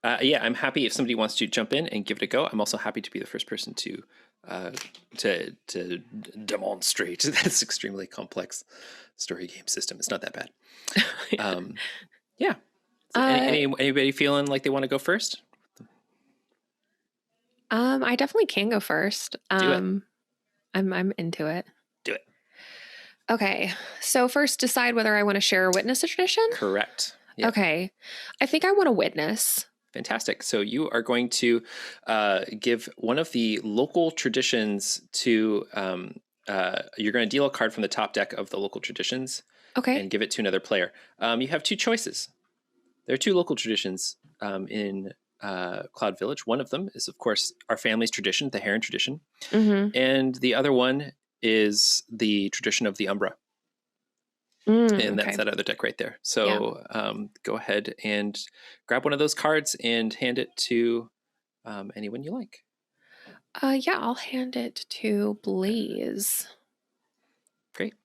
Yeah, I'm happy if somebody wants to jump in and give it a go. I'm also happy to be the first person to uh, demonstrate this extremely complex story game system. It's not that bad. Um, yeah. So Uh, anybody feeling like they want to go first? I definitely can go first. Do it. I'm into it. Do it. Okay, so first decide whether I want to share or witness a tradition. Correct. Yeah. Okay, I think I want to witness. Fantastic. So you are going to give one of the local traditions to. You're going to deal a card from the top deck of the local traditions Okay. and give it to another player. You have two choices. There are two local traditions in Cloud Village. One of them is, of course, our family's tradition, the Heron tradition, Mm-hmm. and the other one is the tradition of the Umbra. And that's Okay. that other deck right there. Yeah. So go ahead and grab one of those cards and hand it to anyone you like. Yeah, I'll hand it to Blaze. Great.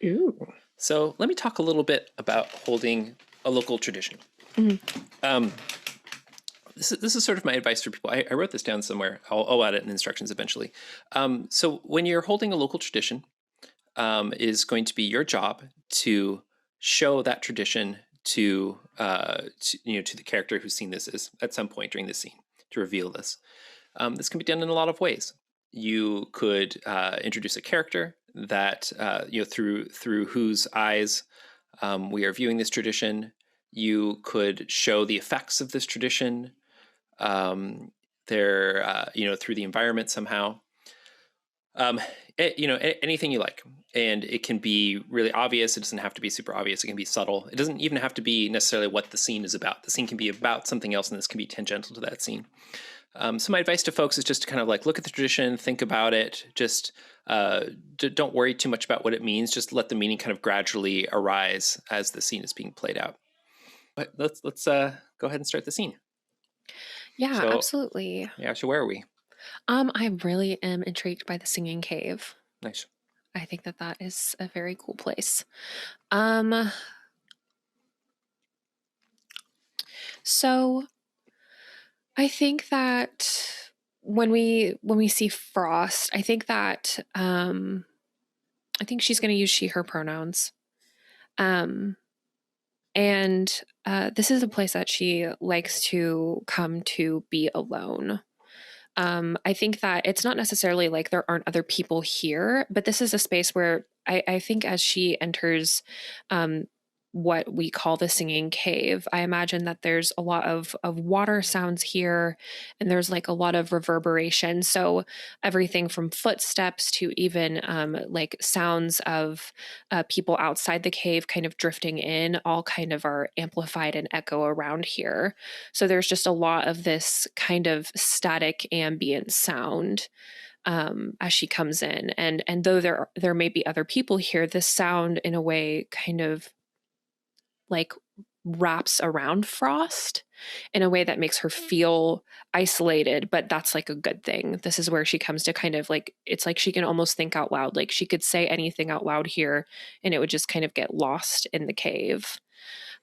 Ooh. So let me talk a little bit about holding a local tradition. Mm-hmm. Um, this is sort of my advice for people. I wrote this down somewhere. I'll add it in instructions eventually. So when you're holding a local tradition, is going to be your job to show that tradition to the character who's seen this is at some point during this scene to reveal this. This can be done in a lot of ways. You could introduce a character that through whose eyes we are viewing this tradition. You could show the effects of this tradition. Through the environment somehow. Anything you like, and it can be really obvious. It doesn't have to be super obvious. It can be subtle. It doesn't even have to be necessarily what the scene is about. The scene can be about something else, and this can be tangential to that scene. So my advice to folks is just to kind of like look at the tradition, think about it. Just don't worry too much about what it means. Just let the meaning kind of gradually arise as the scene is being played out. But let's go ahead and start the scene. Yeah, So absolutely. yeah, so where are we? I really am intrigued by the singing cave. Nice. I think that that is a very cool place. Um, so I think that when we see Frost, I think that I think she's going to use she/her pronouns. Um, and this is a place that she likes to come to be alone. I think that it's not necessarily like there aren't other people here, but this is a space where I think as she enters um, what we call the singing cave, I imagine that there's a lot of water sounds here, and there's like a lot of reverberation. So everything from footsteps to even like sounds of people outside the cave kind of drifting in, all kind of are amplified and echo around here. So there's just a lot of this kind of static ambient sound as she comes in, and though there may be other people here, this sound in a way kind of like wraps around Frost in a way that makes her feel isolated, but that's like a good thing. This is where she comes to kind of like, it's like she can almost think out loud. Like she could say anything out loud here and it would just kind of get lost in the cave.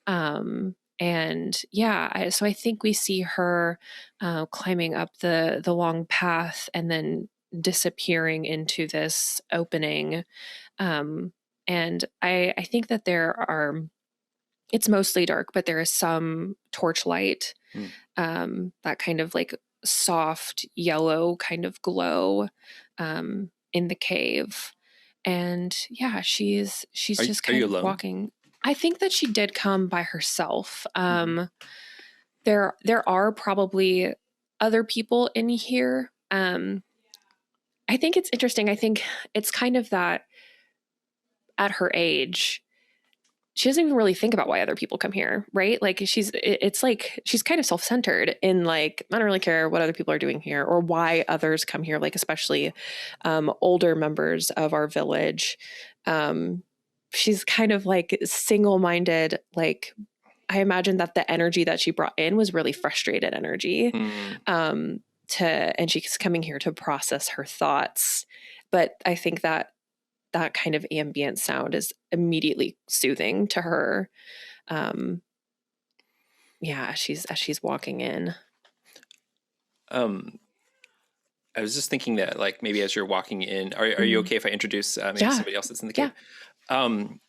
And yeah, so I think we see her climbing up the long path and then disappearing into this opening. Um, and I think that there are, it's mostly dark, but there is some torchlight, Mm. that kind of like soft yellow kind of glow in the cave. And yeah, she's just Are kind you of alone? walking. I think that she did come by herself. Mm-hmm. There are probably other people in here. I think it's interesting. I think it's kind of that at her age, she doesn't even really think about why other people come here, right? Like it's like she's kind of self-centered in like, I don't really care what other people are doing here or why others come here, like especially older members of our village. She's kind of like single-minded, like I imagine that the energy that she brought in was really frustrated energy. Mm. And she's coming here to process her thoughts. But I think that that kind of ambient sound is immediately soothing to her. Um, yeah, as she's walking in. Um, I was just thinking that, like, maybe as you're walking in, are you Mhm. okay if I introduce maybe Yeah. somebody else that's in the Yeah. cave? Um,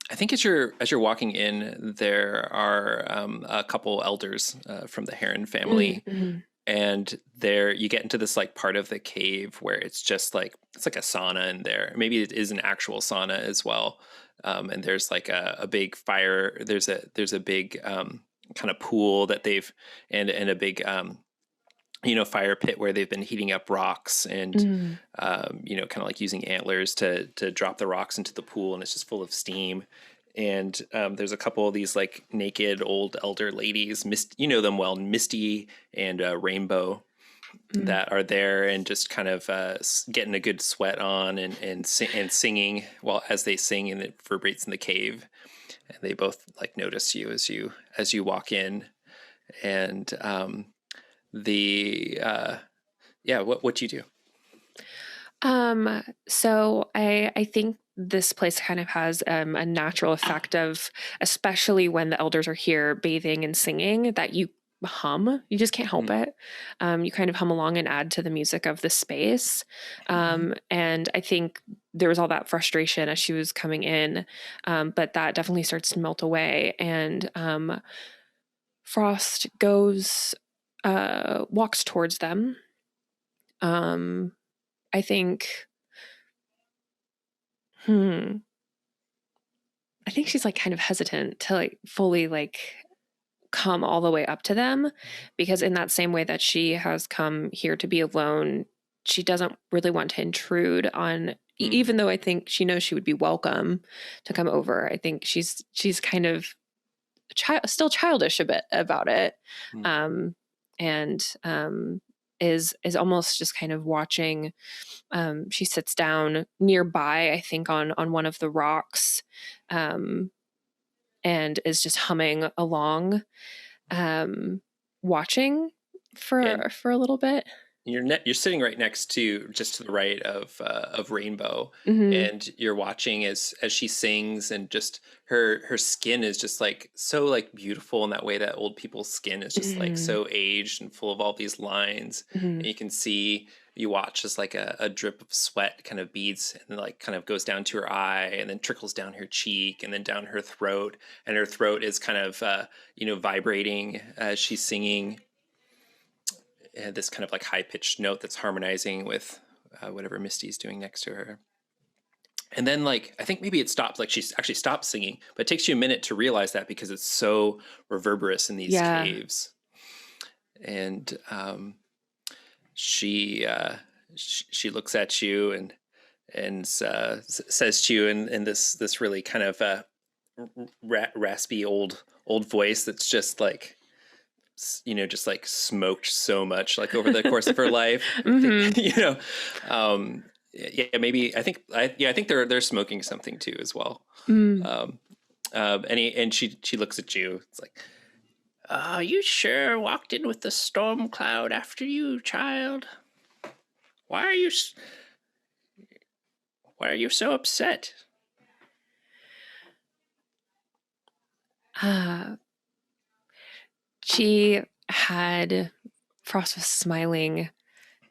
I think as you're walking in, there are a couple elders from the Heron family, Mm-hmm. and there you get into this like part of the cave where it's just like it's like a sauna in there. Maybe it is an actual sauna as well. And there's like a big fire. There's a big kind of pool that they've and a big fire pit where they've been heating up rocks and Mm. kind of like using antlers to drop the rocks into the pool, and it's just full of steam. And there's a couple of these like naked old elder ladies, you know them well, Misty and Rainbow, Mm. that are there and just kind of getting a good sweat on and singing while as they sing, and it reverberates in the cave. And they both like notice you as you walk in, and the yeah, what you do? So I think this place kind of has a natural effect of, especially when the elders are here bathing and singing, that you hum. You just can't help Mm. it. You kind of hum along and add to the music of the space. And I think there was all that frustration as she was coming in, but that definitely starts to melt away. And Frost walks towards them. Um, I think. Hmm. I think she's like kind of hesitant to like fully like come all the way up to them, because in that same way that she has come here to be alone, she doesn't really want to intrude on Mm. even though I think she knows she would be welcome to come over. I think she's kind of still childish a bit about it. Mm. Um and is almost just kind of watching. She sits down nearby, I think, on one of the rocks, um, and is just humming along, um, watching Yeah, for a little bit. you're sitting right next to just to the right of Rainbow, Hmm. and you're watching as she sings, and just her skin is just like so like beautiful in that way that old people's skin is just like Hmm. so aged and full of all these lines. Hmm. And you watch just like a drip of sweat kind of beads and like kind of goes down to her eye and then trickles down her cheek and then down her throat, and her throat is kind of vibrating as she's singing this kind of like high pitched note that's harmonizing with whatever Misty's doing next to her. And then like I think maybe it stops, like she's actually stopped singing, but it takes you a minute to realize that because it's so reverberous in these Yeah. caves. And she, she looks at you and says to you in this really kind of raspy old voice that's just like just like smoked so much like over the course of her life. I think Hmm. yeah, maybe I think they're smoking something too as well. Mm. Um, and she looks at you. It's like, you sure walked in with the storm cloud after you, child? Why are you why are you so upset? Uh, she had Frost was smiling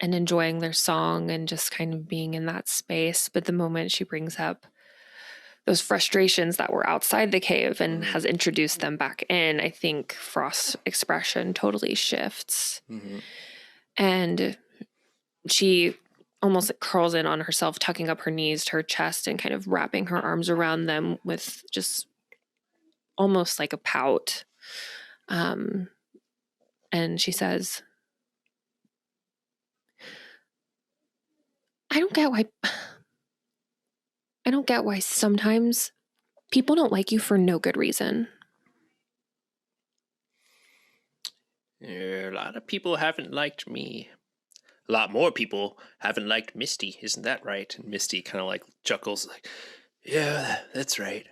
and enjoying their song and just kind of being in that space. But the moment she brings up those frustrations that were outside the cave and Mm-hmm. has introduced them back in, I think Frost's expression totally shifts. Mm-hmm. And she almost like curls in on herself, tucking up her knees to her chest and kind of wrapping her arms around them with just almost like a pout. Um, and she says, I don't get why I don't get why sometimes people don't like you for no good reason. Yeah, a lot of people haven't liked me. A lot more people haven't liked Misty, isn't that right? And Misty kind of like chuckles, like, yeah, that's right.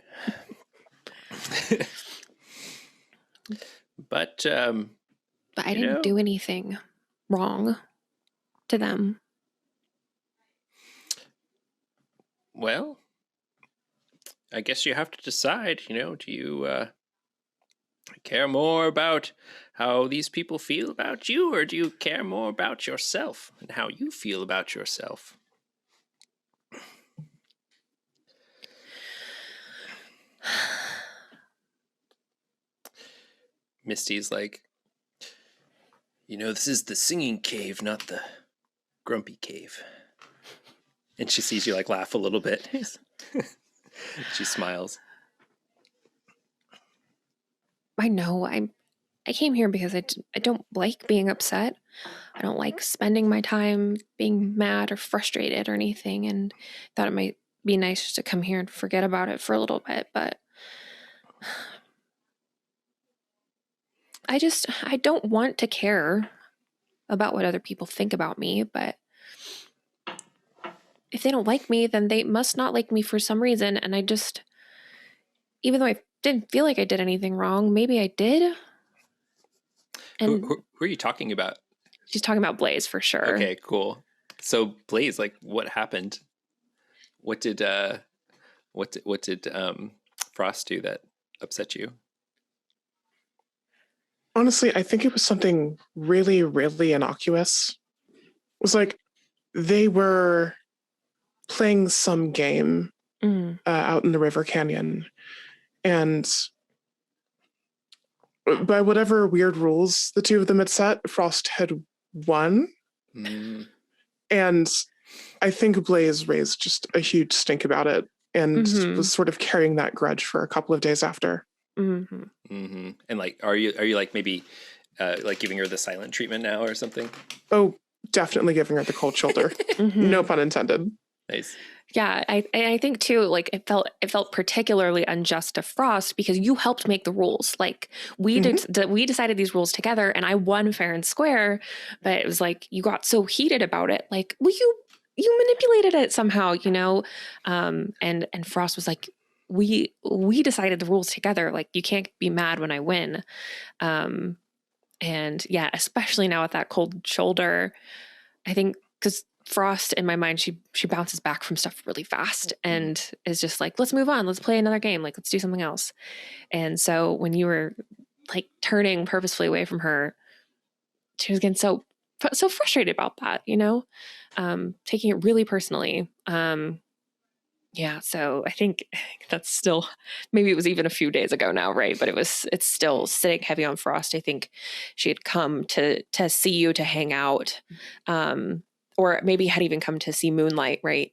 But But I you didn't know, do anything wrong to them. well, I guess you have to decide. Do you Care more about how these people feel about you, or do you care more about yourself and how you feel about yourself? Misty's like, this is the singing cave, not the grumpy cave. And she sees you like laugh a little bit. She smiles. I know. I came here because I don't like being upset. I don't like spending my time being mad or frustrated or anything, and thought it might be nice just to come here and forget about it for a little bit, but I don't want to care about what other people think about me, but if they don't like me, then they must not like me for some reason, and even though I didn't feel like I did anything wrong, maybe I did. And Who are you talking about? she's talking about Blaze for sure. Okay, cool. So Blaze, like, what happened? What did Frost do that upset you? Honestly, I think it was something really, really innocuous. It was like they were playing some game out in the river canyon, and by whatever weird rules the two of them had set, Frost had won. And I think Blaze raised just a huge stink about it and was sort of carrying that grudge for a couple of days after. And like, are you like maybe like giving her the silent treatment now or something? Oh, definitely giving her the cold shoulder. No pun intended. Nice. Yeah, I think too, like it felt particularly unjust to Frost because you helped make the rules. Like we decided these rules together, and I won fair and square. But it was like you got so heated about it, like, well, you manipulated it somehow, and Frost was like, we decided the rules together. Like you can't be mad when I win. And yeah, especially now with that cold shoulder, I think because Frost, in my mind, she bounces back from stuff really fast and is just like, let's move on, let's play another game, like let's do something else. And so when you were like turning purposefully away from her, she was getting so frustrated about that, taking it really personally. Yeah, so I think that's still, maybe it was even a few days ago now, right? But it's still sitting heavy on Frost. I think she had come to see you, to hang out, or maybe had even come to see Moonlight, right?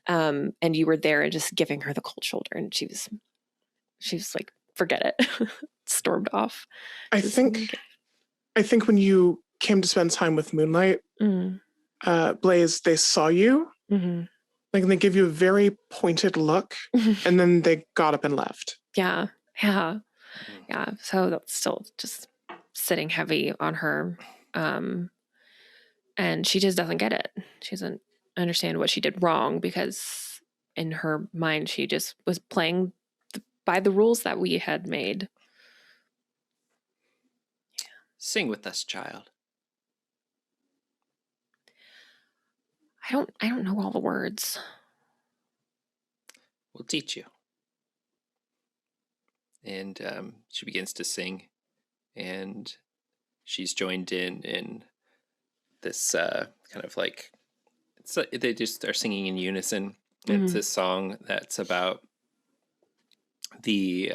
And you were there and just giving her the cold shoulder, and she was like, forget it, stormed off. I think when you came to spend time with Moonlight, Blaze, they saw you. Like, they give you a very pointed look, and then they got up and left. Yeah. So that's still just sitting heavy on her. And she just doesn't get it. She doesn't understand what she did wrong, because in her mind, she just was playing by the rules that we had made. Sing with us, child. I don't know all the words. We'll teach you. And she begins to sing, and she's joined in this kind of like, they just are singing in unison. It's this song that's about the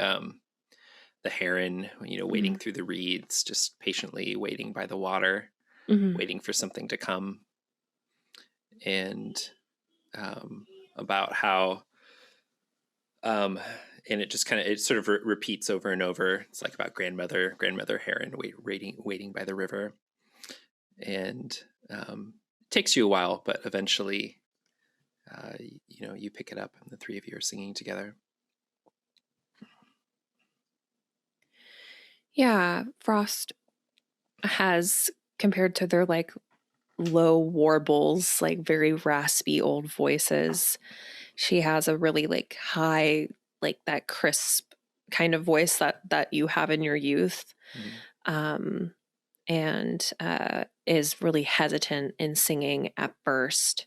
heron, wading through the reeds, just patiently waiting by the water, waiting for something to come. And about how and it just it sort of repeats over and over. It's like about grandmother heron waiting by the river. And it takes you a while, but eventually you pick it up, and the three of you are singing together. Yeah, Frost has, compared to their like low warbles, like very raspy old voices, she has a really like high, like that crisp kind of voice that you have in your youth. And is really hesitant in singing at first.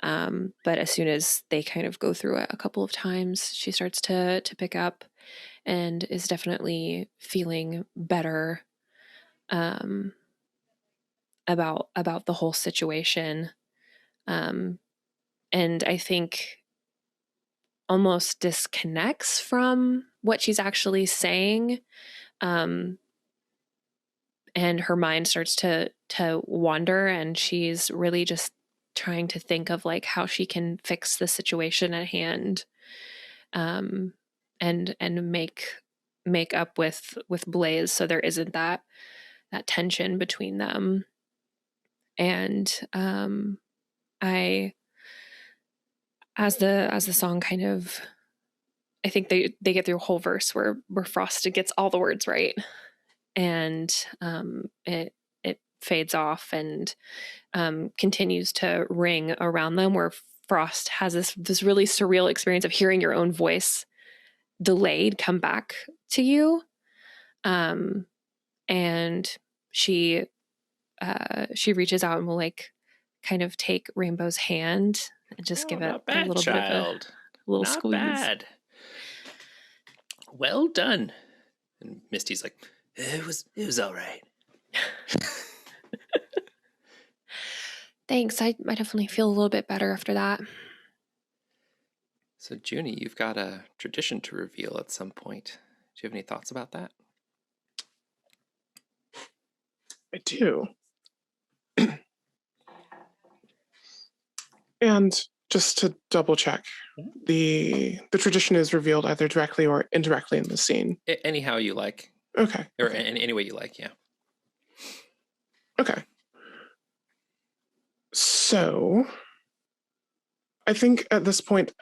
But as soon as they kind of go through it a couple of times, she starts to pick up. and is definitely feeling better um, about the whole situation. And I think almost disconnects from what she's actually saying. Um, and her mind starts to wander, and she's really just trying to think of like how she can fix the situation at hand, um, and make up with Blaze, so there isn't that tension between them. And I as the song kind of, I think they get through a whole verse where Frost gets all the words right, and it fades off and continues to ring around them, where Frost has this really surreal experience of hearing your own voice delayed come back to you, and she reaches out and will like kind of take Rainbow's hand and just give it not bad, a little child. bit of a little not squeeze. Bad. Well done. And Misty's like, it was all right. Thanks. I definitely feel a little bit better after that. So, Juni, you've got a tradition to reveal at some point. Do you have any thoughts about that? I do. And just to double check, the tradition is revealed either directly or indirectly in the scene. Anyhow you like. Okay. Or in any way you like, yeah. Okay. So, I think at this point,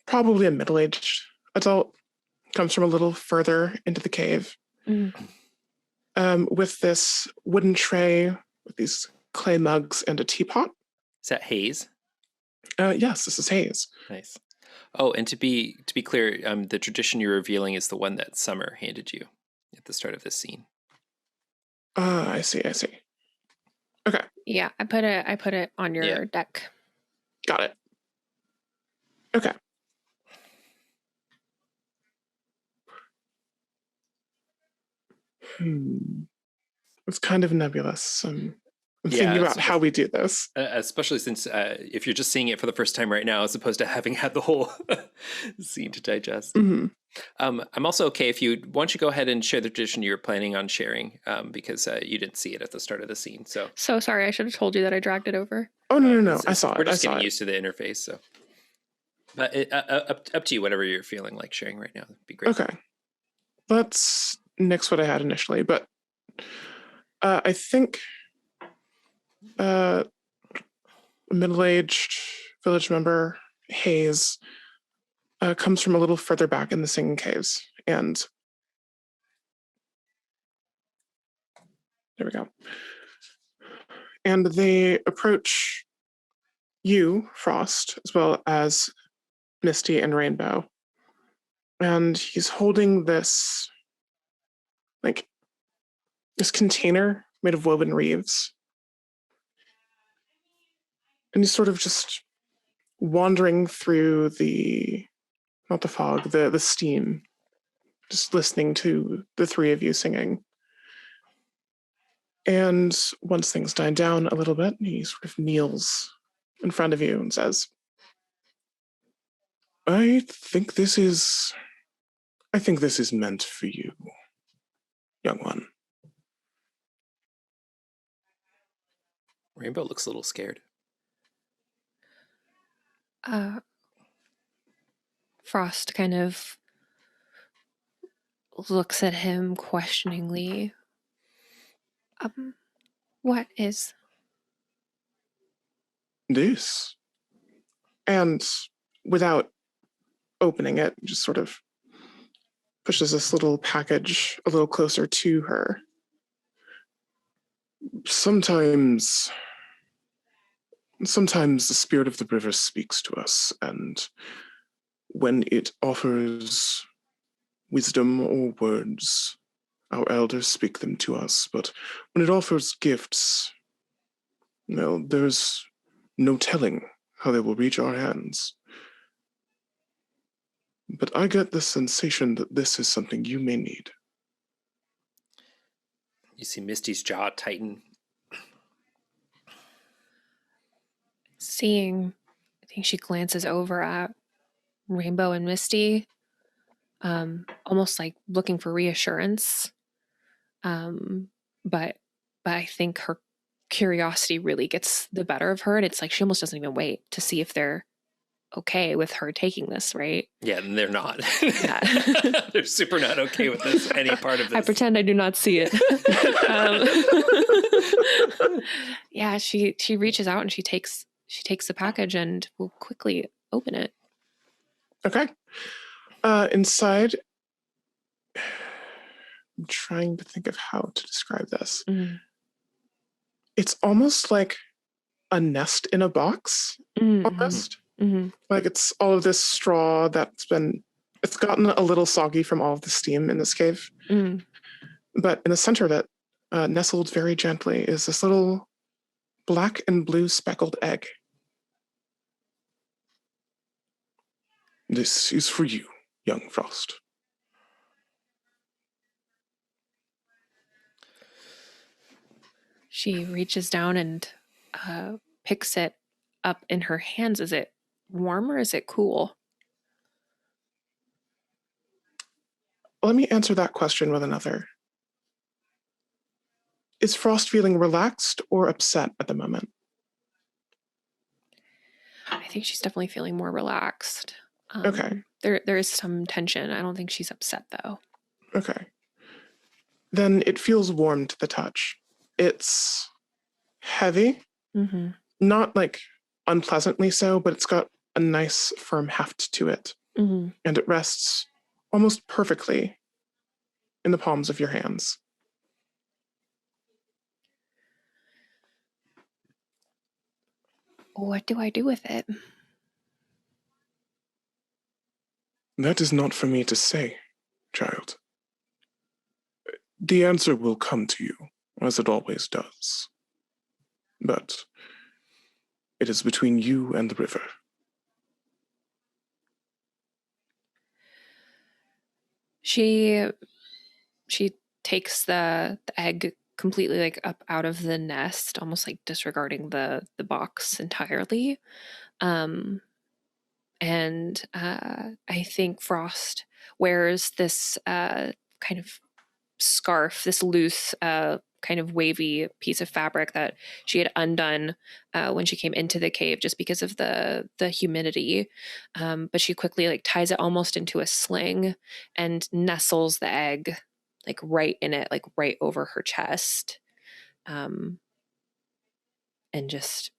probably a middle-aged adult comes from a little further into the cave, with this wooden tray with these clay mugs and a teapot. Is that Hayes? Yes, this is Hayes. Nice. Oh, and to be clear, the tradition you're revealing is the one that Summer handed you at the start of this scene. I see. Okay. Yeah, I put it on your deck. Got it. Okay. It's kind of nebulous. I'm thinking about how we do this. Especially since if you're just seeing it for the first time right now, as opposed to having had the whole scene to digest. Mm-hmm. I'm also okay if you why don't you go ahead and share the tradition you're planning on sharing, because you didn't see it at the start of the scene. So sorry, I should have told you that I dragged it over. Oh no! I saw it. We're just getting used to the interface, so. But up to you, whatever you're feeling like sharing right now. That'd be great. Okay. Let's nix what I had initially, but I think a middle-aged village member, Hayes, comes from a little further back in the Singing Caves, and there we go. And they approach you, Frost, as well as Misty and Rainbow. And he's holding this, like, this container made of woven reeds. And he's sort of just wandering through not the fog, the steam, just listening to the three of you singing. And once things die down a little bit, he sort of kneels in front of you and says, I think this is meant for you, young one. Rainbow looks a little scared. Frost kind of looks at him questioningly. What is this? And without opening it, just sort of pushes this little package a little closer to her. Sometimes the spirit of the river speaks to us, and when it offers wisdom or words, our elders speak them to us. But when it offers gifts, there's no telling how they will reach our hands. but I get the sensation that this is something you may need. You see Misty's jaw tighten. I think she glances over at Rainbow and Misty, almost like looking for reassurance. But I think her curiosity really gets the better of her, and it's like she almost doesn't even wait to see if they're okay with her taking this, right? Yeah, and they're not. Yeah. They're super not okay with this, any part of this. I pretend I do not see it. Yeah, she reaches out and she takes the package and will quickly open it. Okay. Inside, I'm trying to think of how to describe this. Mm. It's almost like a nest in a box, almost. Mm-hmm. Like it's all of this straw it's gotten a little soggy from all of the steam in this cave. Mm. But in the center of it, nestled very gently, is this little black and blue speckled egg. This is for you, young Frost. She reaches down and picks it up in her hands. Is it warm or is it cool? Let me answer that question with another. Is Frost feeling relaxed or upset at the moment? I think she's definitely feeling more relaxed. Okay. There is some tension. I don't think she's upset though. Okay. Then it feels warm to the touch. It's heavy, not like unpleasantly so, but it's got a nice firm heft to it. And it rests almost perfectly in the palms of your hands. What do I do with it? That is not for me to say, child. The answer will come to you, as it always does. But it is between you and the river. She takes the egg completely like up out of the nest, almost like disregarding the box entirely. And I think Frost wears this kind of scarf, this loose kind of wavy piece of fabric that she had undone when she came into the cave just because of the humidity. But she quickly like ties it almost into a sling and nestles the egg like right in it, like right over her chest, and just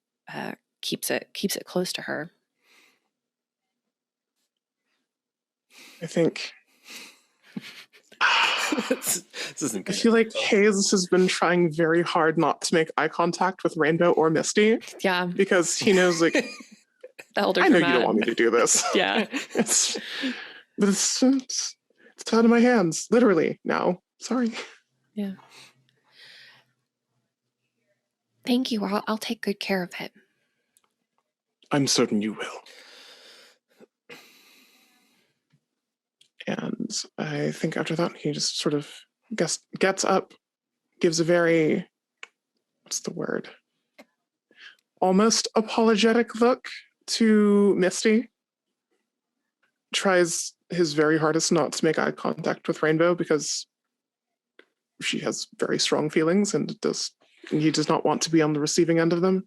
keeps it close to her. I think This isn't I good. feel like Hayes has been trying very hard not to make eye contact with Rainbow or Misty. Yeah. Because he knows, like, The elder I know you Matt. don't want me to do this. Yeah. It's out of my hands, literally, now. Sorry. Yeah. Thank you. I'll take good care of it. I'm certain you will. And I think after that, he just sort of gets up, gives a very, what's the word? Almost apologetic look to Misty. Tries his very hardest not to make eye contact with Rainbow because she has very strong feelings and he does not want to be on the receiving end of them.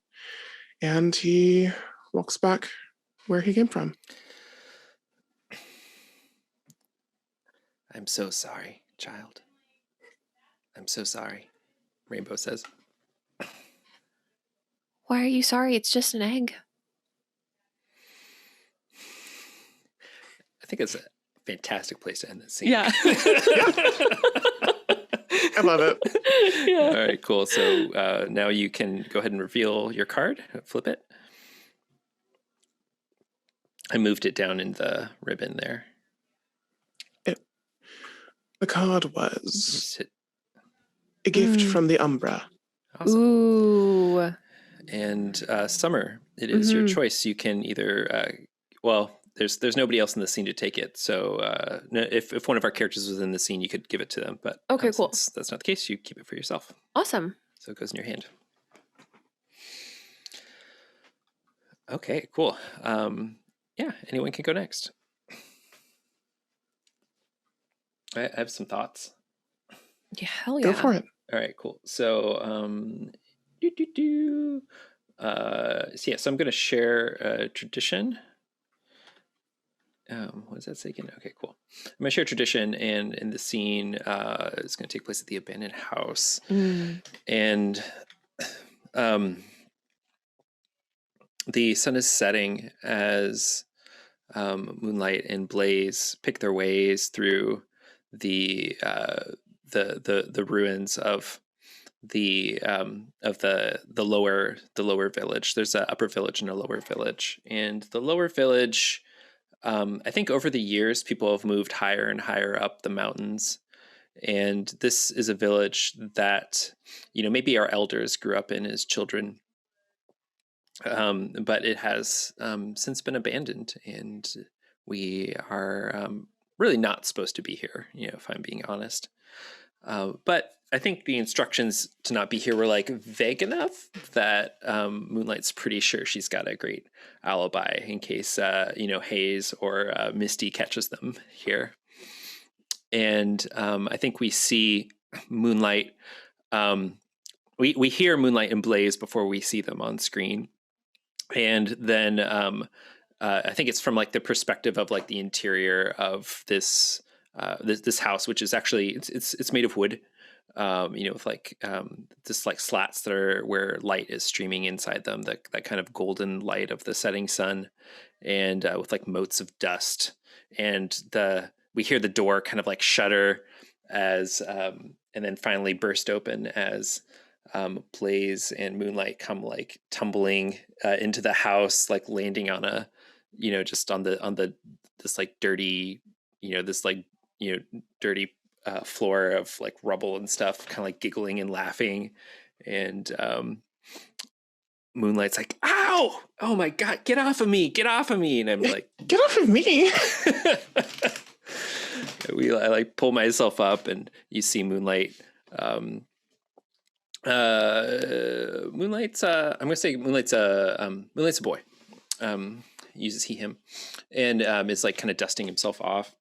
And he walks back where he came from. I'm so sorry, child. I'm so sorry, Rainbow says. Why are you sorry? It's just an egg. I think it's a fantastic place to end this scene. Yeah. I love it. Yeah. All right, cool. So now you can go ahead and reveal your card. Flip it. I moved it down in the ribbon there. The card You was sit- a gift from the Umbra. Awesome. Ooh. And Summer, it is your choice. You can either, there's nobody else in the scene to take it. So if one of our characters was in the scene, you could give it to them. But Okay, cool. Since that's not the case, you keep it for yourself. Awesome. So it goes in your hand. Okay, cool. Yeah, anyone can go next. I have some thoughts. Yeah, hell yeah. Go for it. All right, cool. So, so I'm going to share a tradition. What does that say again? Okay, cool. I'm going to share a tradition, and in the scene, it's going to take place at the abandoned house. And the sun is setting as Moonlight and Blaze pick their ways through the ruins of the lower village. There's an upper village and a lower village, and the lower village, I think over the years people have moved higher and higher up the mountains, and this is a village that maybe our elders grew up in as children, but it has since been abandoned, and we are really not supposed to be here, if I'm being honest. But I think the instructions to not be here were like vague enough that Moonlight's pretty sure she's got a great alibi in case Hayes or Misty catches them here. And I think we see Moonlight. We hear Moonlight and Blaze before we see them on screen, and then I think it's from like the perspective of like the interior of this house, which is actually it's made of wood, with like this like slats that are where light is streaming inside them, that kind of golden light of the setting sun, and with like motes of dust, and we hear the door kind of like shudder as and then finally burst open as Blaze and Moonlight come like tumbling into the house, like landing on a just on this like dirty dirty floor of like rubble and stuff, kind of like giggling and laughing, and Moonlight's like, "Ow! Oh my god, get off of me! Get off of me!" And I'm like, "Get off of me!" I like pull myself up, and you see Moonlight. Moonlight's I'm gonna say Moonlight's a boy. Uses he him, and is like kind of dusting himself off.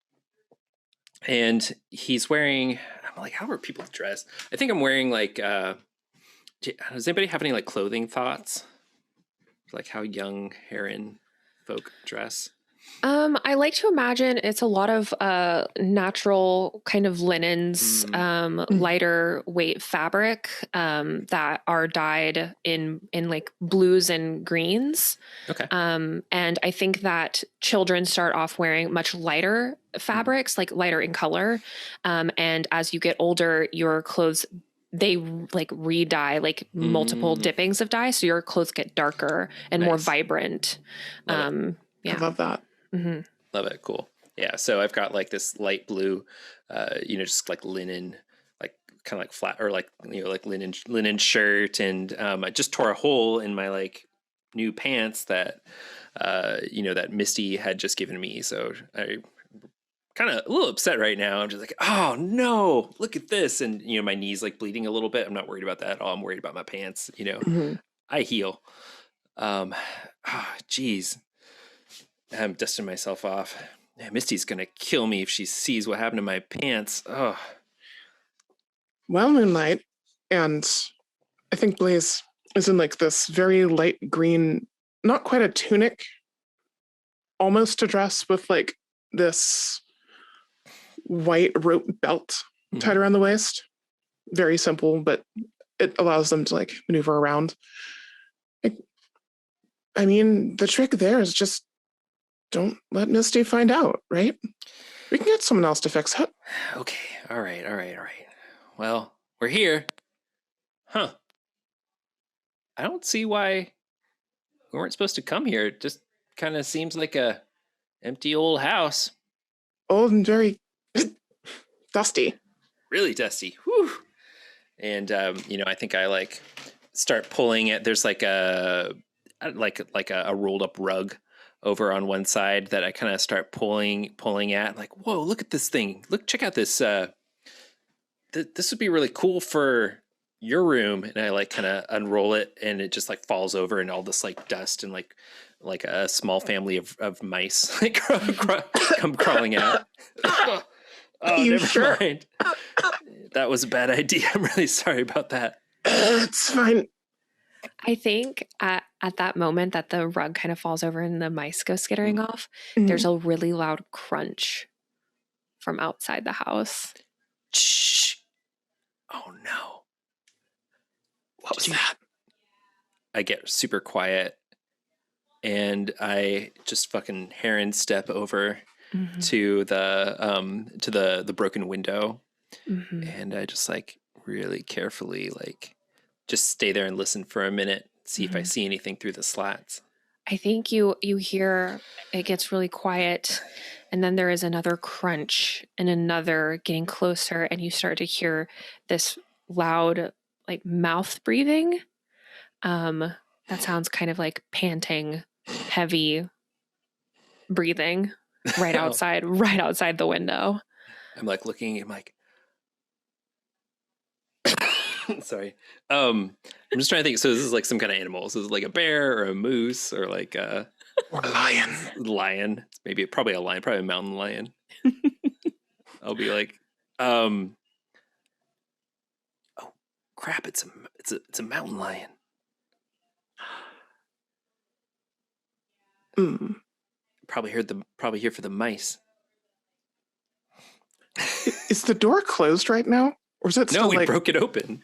And he's wearing, I'm like, how are people dressed? I think I'm wearing like, does anybody have any like clothing thoughts? Like how young Heron folk dress? I like to imagine it's a lot of natural kind of linens, lighter weight fabric that are dyed in like blues and greens. Okay. And I think that children start off wearing much lighter fabrics, like lighter in color. And as you get older, your clothes, they like re-dye, like multiple dippings of dye. So your clothes get darker and more vibrant. Yeah. I love that. Mm-hmm. Love it. Cool. Yeah. So I've got like this light blue, just like linen, like kind of like flat or like, like linen shirt. And I just tore a hole in my like new pants that, that Misty had just given me. So I kind of a little upset right now. I'm just like, oh no, look at this. And, my knee's like bleeding a little bit. I'm not worried about that at all. I'm worried about my pants, I heal. Geez. I'm dusting myself off. Man, Misty's gonna kill me if she sees what happened to my pants. Oh. Well, Moonlight, and I think Blaze is in like this very light green, not quite a tunic, almost a dress with like this white rope belt tied around the waist. Very simple, but it allows them to like maneuver around. I mean, the trick there is just don't let Misty find out, right? We can get someone else to fix it. Okay. All right. Well, we're here. Huh. I don't see why we weren't supposed to come here. It just kind of seems like a empty old house. Old and very dusty. Really dusty. Whew. And, I think I start pulling it. There's like a rolled up rug over on one side that I kind of start pulling at, like, whoa, look at this thing. Look, check out this. This would be really cool for your room. And I like kind of unroll it, and it just like falls over, and all this like dust and like a small family of mice like come crawling out. Oh, You never sure? mind. That was a bad idea. I'm really sorry about that. It's fine. I think at that moment that the rug kind of falls over and the mice go skittering off, there's a really loud crunch from outside the house. Shh. Oh no. What was that? I get super quiet, and I just fucking Heron step over to the broken window, and I just like really carefully like just stay there and listen for a minute, see if I see anything through the slats. I think you hear it gets really quiet, and then there is another crunch and another getting closer, and you start to hear this loud like mouth breathing. That sounds kind of like panting, heavy breathing right outside the window. I'm like looking, I'm like sorry. I'm just trying to think. So this is like some kind of animal. So this is like a bear or a moose or like a lion. Lion. It's probably a lion, probably a mountain lion. I'll be like, oh crap! It's a mountain lion. Probably here for the mice. Is the door closed right now, or is it still No, we like... broke it open.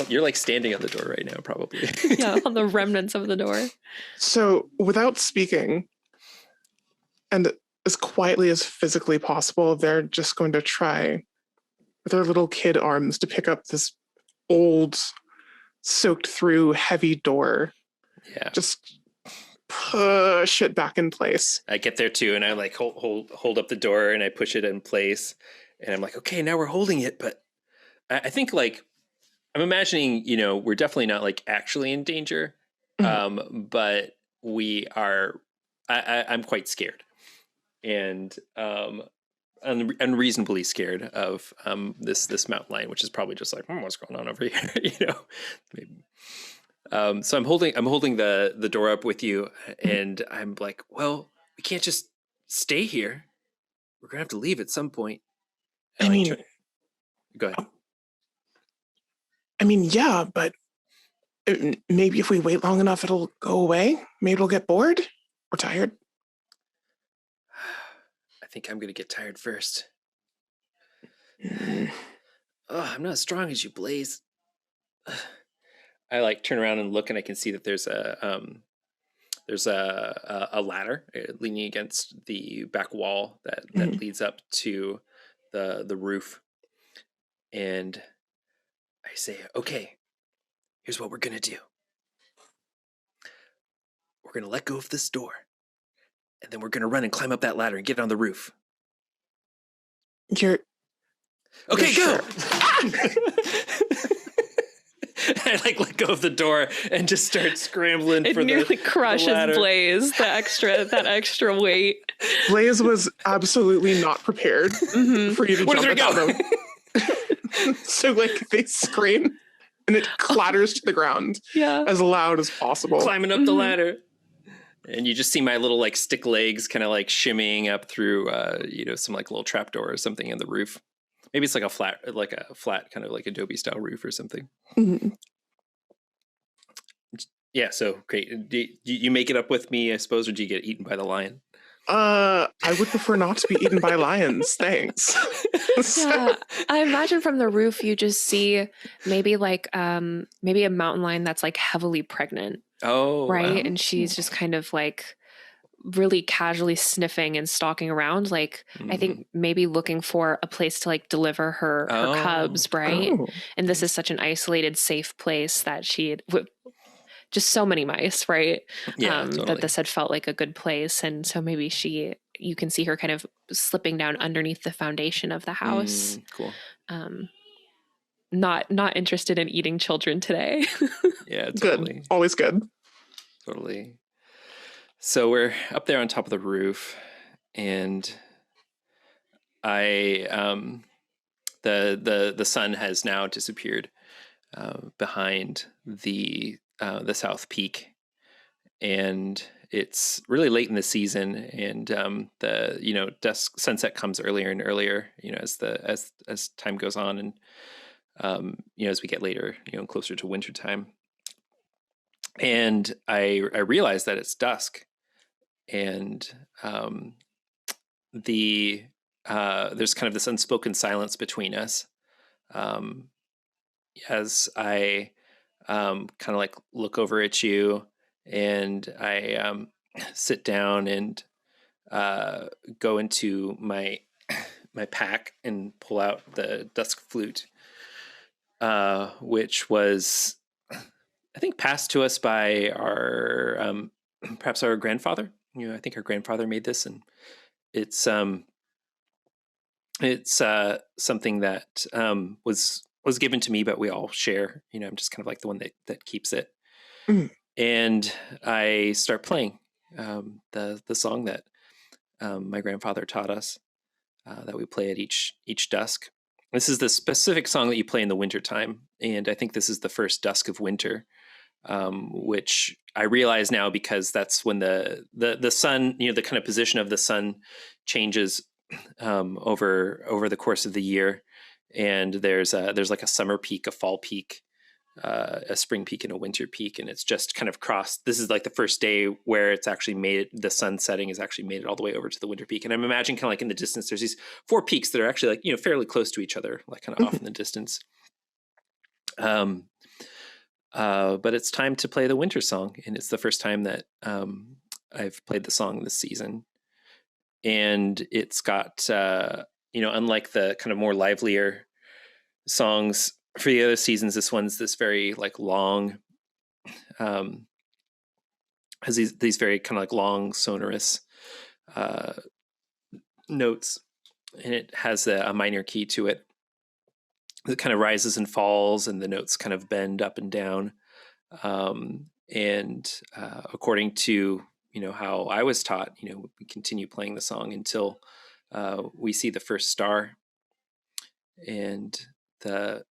You're like standing on the door right now, probably. Yeah, on the remnants of the door. So without speaking, and as quietly as physically possible, they're just going to try with their little kid arms to pick up this old, soaked through heavy door. Yeah. Just push it back in place. I get there too, and I like hold up the door, and I push it in place, and I'm like, okay, now we're holding it. But I think like I'm imagining, we're definitely not like actually in danger, but we are. I'm quite scared, and unreasonably scared of this mountain lion, which is probably just like, what's going on over here, maybe. So I'm holding the door up with you, and I'm like, well, we can't just stay here. We're gonna have to leave at some point. I mean, go ahead. I mean, yeah, but maybe if we wait long enough, it'll go away. Maybe it'll get bored or tired. I think I'm gonna get tired first. Oh, I'm not as strong as you, Blaze. I like turn around and look, and I can see that there's a ladder leaning against the back wall that leads up to the roof. And I say, okay, here's what we're gonna do. We're gonna let go of this door, and then we're gonna run and climb up that ladder and get on the roof. You're okay, go. I like let go of the door and just start scrambling. It for nearly the crushes ladder. Blaze. That extra weight. Blaze was absolutely not prepared for you to Where jump does at it them. So like they scream, and it clatters to the ground as loud as possible. Climbing up the ladder, and you just see my little like stick legs kind of like shimmying up through some like little trapdoor or something in the roof. Maybe it's like a flat kind of like Adobe style roof or something. Yeah, so great. Do you make it up with me, I suppose, or do you get eaten by the lion? I would prefer not to be eaten by lions. Thanks. Yeah, I imagine from the roof you just see maybe like maybe a mountain lion that's like heavily pregnant. Oh, right, wow. and she's just kind of like really casually sniffing and stalking around, like I think maybe looking for a place to like deliver her cubs, right? And this is such an isolated, safe place that just so many mice, right? Yeah, totally. That this had felt like a good place, and so maybe you can see her kind of slipping down underneath the foundation of the house. Cool. Not interested in eating children today. Yeah, totally. Good. Always good. Totally. So we're up there on top of the roof, and I the sun has now disappeared behind the south peak, and it's really late in the season, and the dusk sunset comes earlier and earlier, as time goes on, and as we get later, closer to winter time. And I realize that it's dusk, and the there's kind of this unspoken silence between us, um, as I kind of like look over at you, and I sit down and go into my pack and pull out the dusk flute, which was, I think, passed to us by our perhaps our grandfather. I think our grandfather made this, and it's something that was given to me, but we all share. I'm just kind of like the one that keeps it. Mm. And I start playing the song that my grandfather taught us, that we play at each dusk. This is the specific song that you play in the wintertime, and I think this is the first dusk of winter, which I realize now because that's when the sun, the kind of position of the sun changes over the course of the year, and there's like a summer peak, a fall peak, a spring peak, and a winter peak, and it's just kind of crossed. This is like the first day where it's actually made it, the sun setting has actually made it all the way over to the winter peak. And I'm imagining kind of like in the distance, there's these 4 peaks that are actually like, fairly close to each other, like kind of off in the distance. But it's time to play the winter song, and it's the first time that I've played the song this season, and it's got unlike the kind of more livelier songs for the other seasons, this one's this very like long, has these very kind of like long sonorous notes, and it has a minor key to it that kind of rises and falls, and the notes kind of bend up and down, and according to how I was taught, we continue playing the song until we see the first star, and the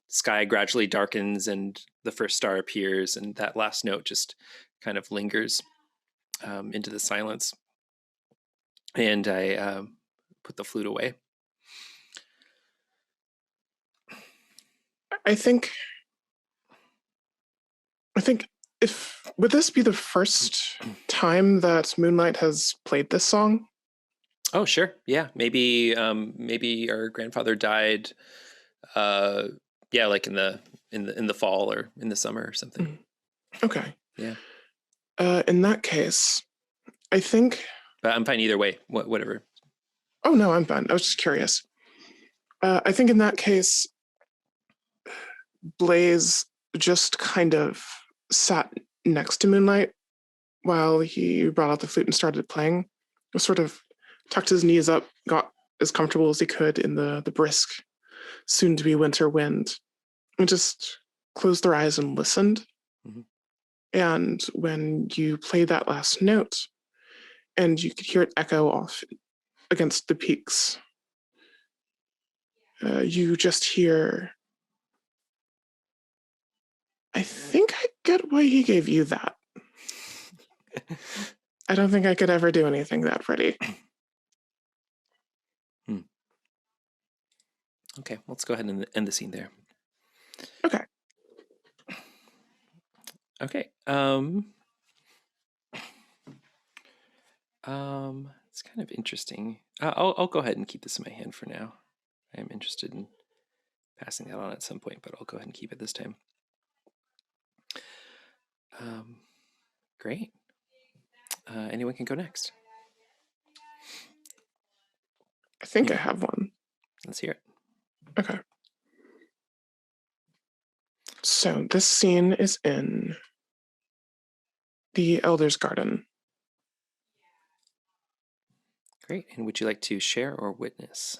sky gradually darkens and the first star appears, and that last note just kind of lingers into the silence. And I put the flute away. I think would this be the first time that Moonlight has played this song? Oh, sure. Yeah. Maybe our grandfather died like in the fall or in the summer or something. Okay. Yeah. In that case, I think. But I'm fine either way. Whatever. Oh no, I'm fine. I was just curious. I think in that case, Blaze just kind of sat next to Moonlight while he brought out the flute and started playing. Sort of tucked his knees up, got as comfortable as he could in the brisk, soon-to-be winter wind, and just closed their eyes and listened. Mm-hmm. And when you played that last note, and you could hear it echo off against the peaks, you just hear, I think I get why he gave you that. I don't think I could ever do anything that pretty. Okay, let's go ahead and end the scene there. Okay. Okay. It's kind of interesting. I'll go ahead and keep this in my hand for now. I am interested in passing that on at some point, but I'll go ahead and keep it this time. Great. Anyone can go next. I think I have one. Let's hear it. Okay. So this scene is in the Elder's Garden. Great. And would you like to share or witness?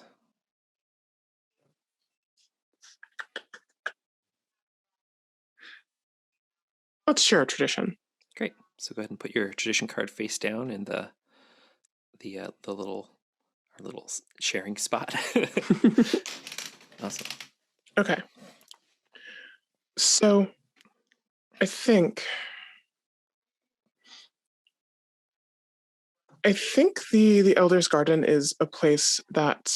Let's share a tradition. Great. So go ahead and put your tradition card face down in the little sharing spot. Awesome. Okay. So I think the Elder's Garden is a place that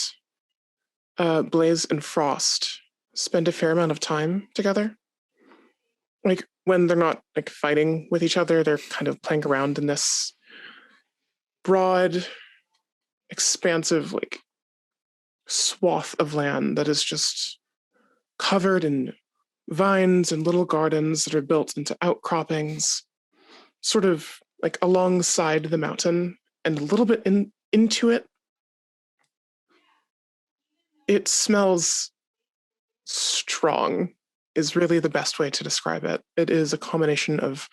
Blaze and Frost spend a fair amount of time together. Like when they're not like fighting with each other, they're kind of playing around in this broad, expansive like swath of land that is just covered in vines and little gardens that are built into outcroppings, sort of like alongside the mountain and a little bit into it. It smells strong is really the best way to describe it. It is a combination of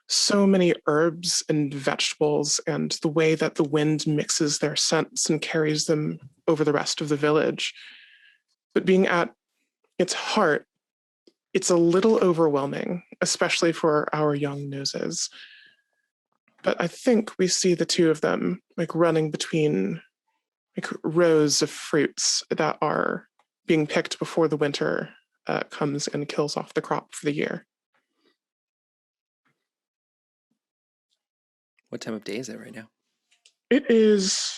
so many herbs and vegetables and the way that the wind mixes their scents and carries them over the rest of the village. But being at its heart, it's a little overwhelming, especially for our young noses. But I think we see the two of them like running between like rows of fruits that are being picked before the winter comes and kills off the crop for the year. What time of day is it right now? It is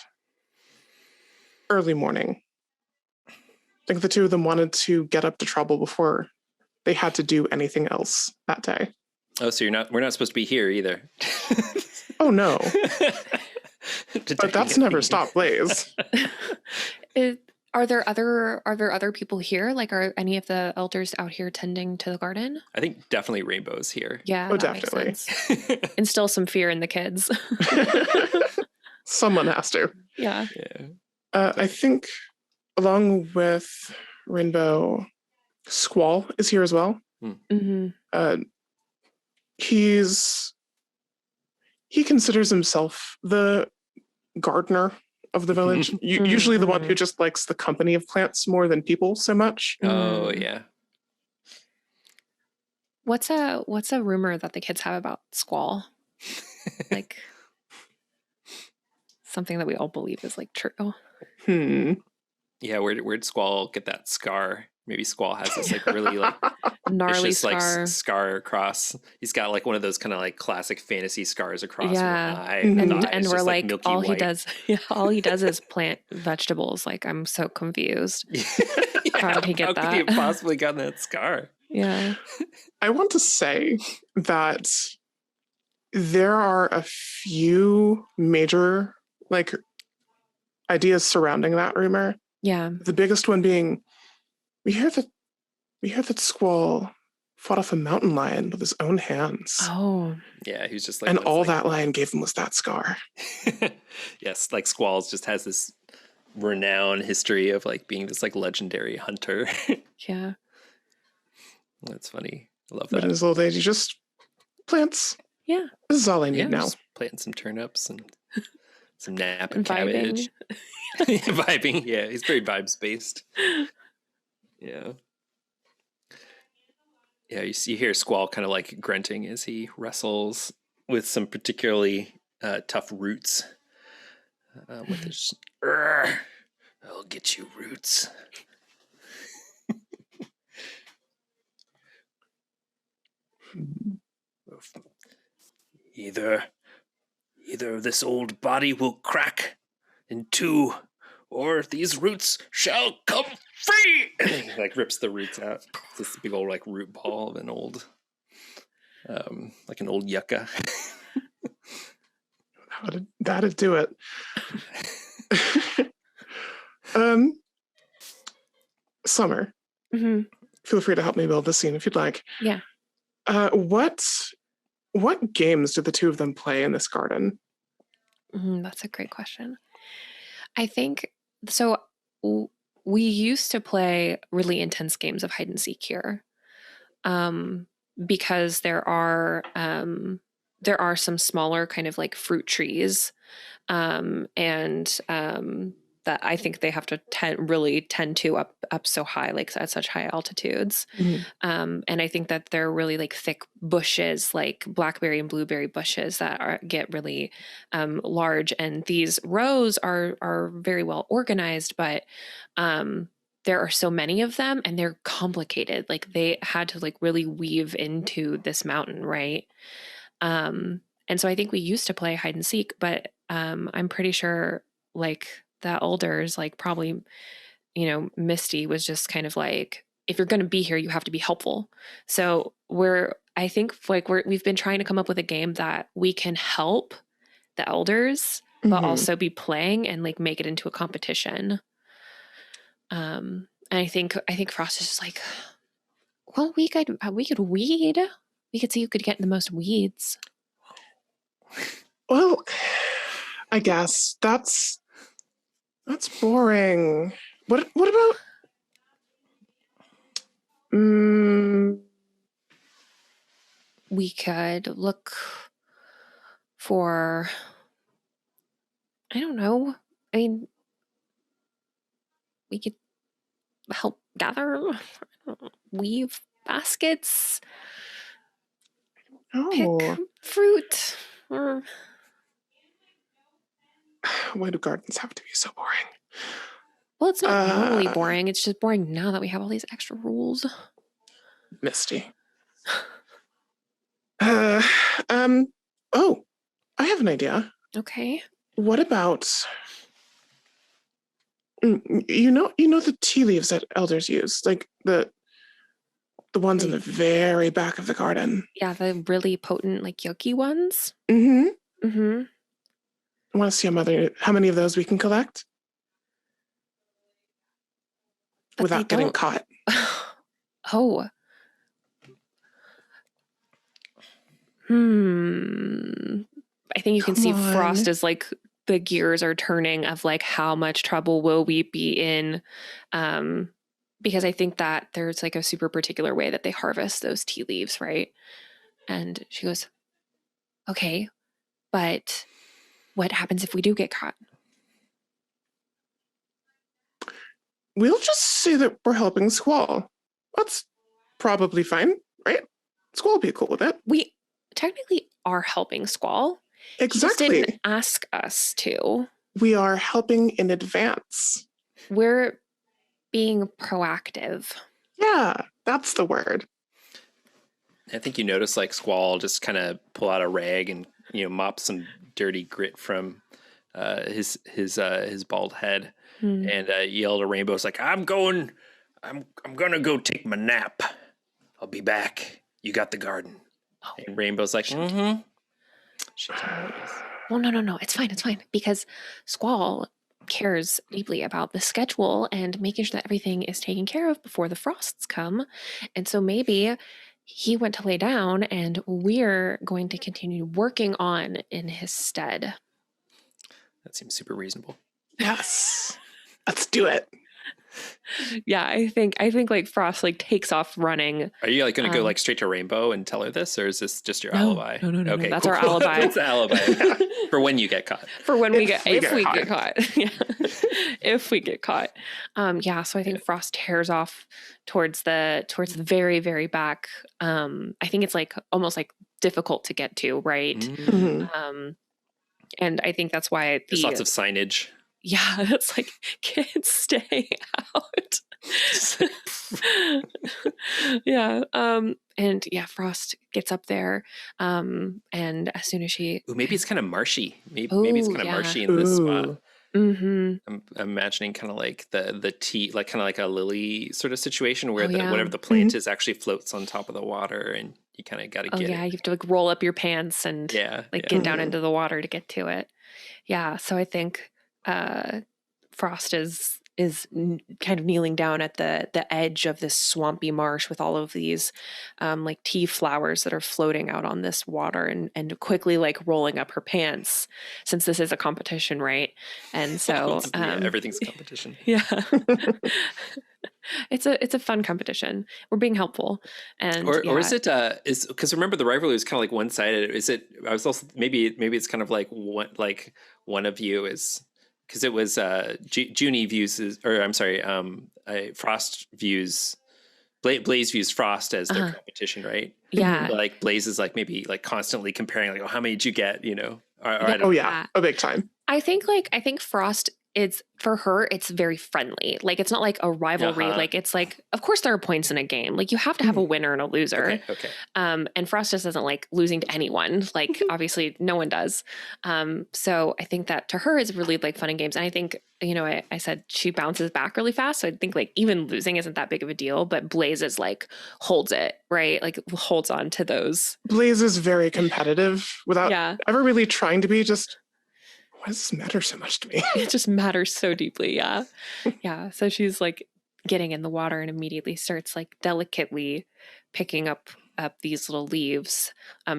early morning. I think the two of them wanted to get up to trouble before they had to do anything else that day. Oh, so we're not supposed to be here either. Oh no. But that's never stopped Blaze. Are there other people here? Like, are any of the elders out here tending to the garden? I think definitely Rainbow's here. Yeah, Oh, that definitely. makes sense. Instill some fear in the kids. Someone has to. Yeah. I think along with Rainbow, Squall is here as well. Mm-hmm. He considers himself the gardener of the village. Usually the one who just likes the company of plants more than people so much. Oh yeah. What's a rumor that the kids have about Squall? Like something that we all believe is like true. Yeah, where'd Squall get that scar? Maybe Squall has this like really like gnarly vicious, scar. like scar across. He's got like one of those kind of like classic fantasy scars across one eye. And we're like all white. he does is plant vegetables. Like I'm so confused. How did he get that? How could he have possibly gotten that scar? Yeah. I want to say that there are a few major like ideas surrounding that rumor. Yeah. The biggest one being we hear that Squall fought off a mountain lion with his own hands. Oh. Yeah, he's just like, and all that lion gave him was that scar. Yes, like Squalls just has this renowned history of like being this like legendary hunter. Yeah. That's funny. I love that. But in his old age, he just plants. Yeah. This is all I need now. Just planting some turnips and some nap and vibing. cabbage. Vibing. Yeah, he's very vibes based. Yeah. Yeah, you hear Squall kind of like grunting as he wrestles with some particularly tough roots. With his, I'll get you, roots. Either this old body will crack in two, or these roots shall come free. He like rips the roots out. It's this big old like root ball of an old, like an old yucca. That'd do it. Summer, feel free to help me build this scene if you'd like. Yeah. What games did the two of them play in this garden? That's a great question. I think so. We used to play really intense games of hide and seek here, because there are some smaller kind of like fruit trees, and that I think they have to really tend to up so high, like at such high altitudes. And I think that they're really like thick bushes, like blackberry and blueberry bushes that get really large. And these rows are very well organized, but there are so many of them and they're complicated. Like they had to like really weave into this mountain, right? And so I think we used to play hide and seek, but I'm pretty sure like the elders, like probably, you know, Misty was just kind of like, if you're going to be here, you have to be helpful. So I think like we've been trying to come up with a game that we can help the elders, but also be playing and like make it into a competition. And I think Frost is just like, well, we could weed. We could see who could get the most weeds. Well, I guess that's boring. What about we could look for, I don't know. I mean, we could help gather, weave baskets, pick fruit, or why do gardens have to be so boring? well, it's not normally boring. It's just boring now that we have all these extra rules. Misty. Oh, I have an idea. Okay. What about you know the tea leaves that elders use, like the ones in the very back of the garden. Yeah, the really potent, like yucky ones. I want to see how many of those we can collect without getting caught. Oh. I think you can see Frost is like the gears are turning of like how much trouble will we be in, because I think that there's like a super particular way that they harvest those tea leaves, right? And she goes, okay, but what happens if we do get caught? We'll just say that we're helping Squall. That's probably fine, right? Squall will be cool with it. We technically are helping Squall. Exactly. He just didn't ask us to. We are helping in advance. We're being proactive. Yeah, that's the word. I think you notice like Squall just kind of pull out a rag and, you know, mop some dirty grit from his bald head and yell to Rainbow's like, I'm gonna go take my nap. I'll be back. You got the garden. Oh. And Rainbow's like, Well, no. It's fine. Because Squall cares deeply about the schedule and making sure that everything is taken care of before the frosts come. And so maybe he went to lay down and we're going to continue working on in his stead. That seems super reasonable. Yes. Let's do it. Yeah, I think like Frost like takes off running. Are you like going to go like straight to Rainbow and tell her this, or is this just your alibi? No. Okay, that's cool. our alibi. It's an alibi for when you get caught. For when we get caught. Yeah. If we get caught. Yeah. So I think Frost tears off towards the very, very back. I think it's like almost like difficult to get to, right? And I think that's why there's lots of signage. Yeah, it's like, kids, stay out. Yeah. And yeah, Frost gets up there. And as soon as she... Ooh, maybe it's kind of marshy. Maybe it's kind of marshy in this spot. I'm imagining kind of like the tea, like kind of like a lily sort of situation where whatever the plant is actually floats on top of the water and you kind of got to get it. You have to like roll up your pants and get down into the water to get to it. Yeah. So I think Frost is kind of kneeling down at the edge of this swampy marsh with all of these like tea flowers that are floating out on this water and quickly like rolling up her pants since this is a competition, right? And so everything's a competition. Yeah. It's a fun competition. We're being helpful. And or is it is because remember the rivalry is kind of like one-sided. Is it I was also maybe it's kind of like one of you is because it was Juni views, or I'm sorry, Frost views Blaze views Frost as their competition, right? Yeah. But like Blaze is like maybe like constantly comparing, like, oh, how many did you get? You know? Or I don't Oh know. yeah, a big time. I think Frost, it's for her, it's very friendly. Like it's not like a rivalry. Like it's like, of course there are points in a game. Like you have to have a winner and a loser. Okay. And Frost just doesn't like losing to anyone. Like obviously no one does. So I think that to her is really like fun in games. And I think, you know, I said she bounces back really fast. So I think like even losing isn't that big of a deal, but Blaze is like holds it, right? Like holds on to those. Blaze is very competitive without ever really trying to be. Just, why does this matter so much to me? It just matters so deeply. Yeah. Yeah. So she's like getting in the water and immediately starts like delicately picking up these little leaves.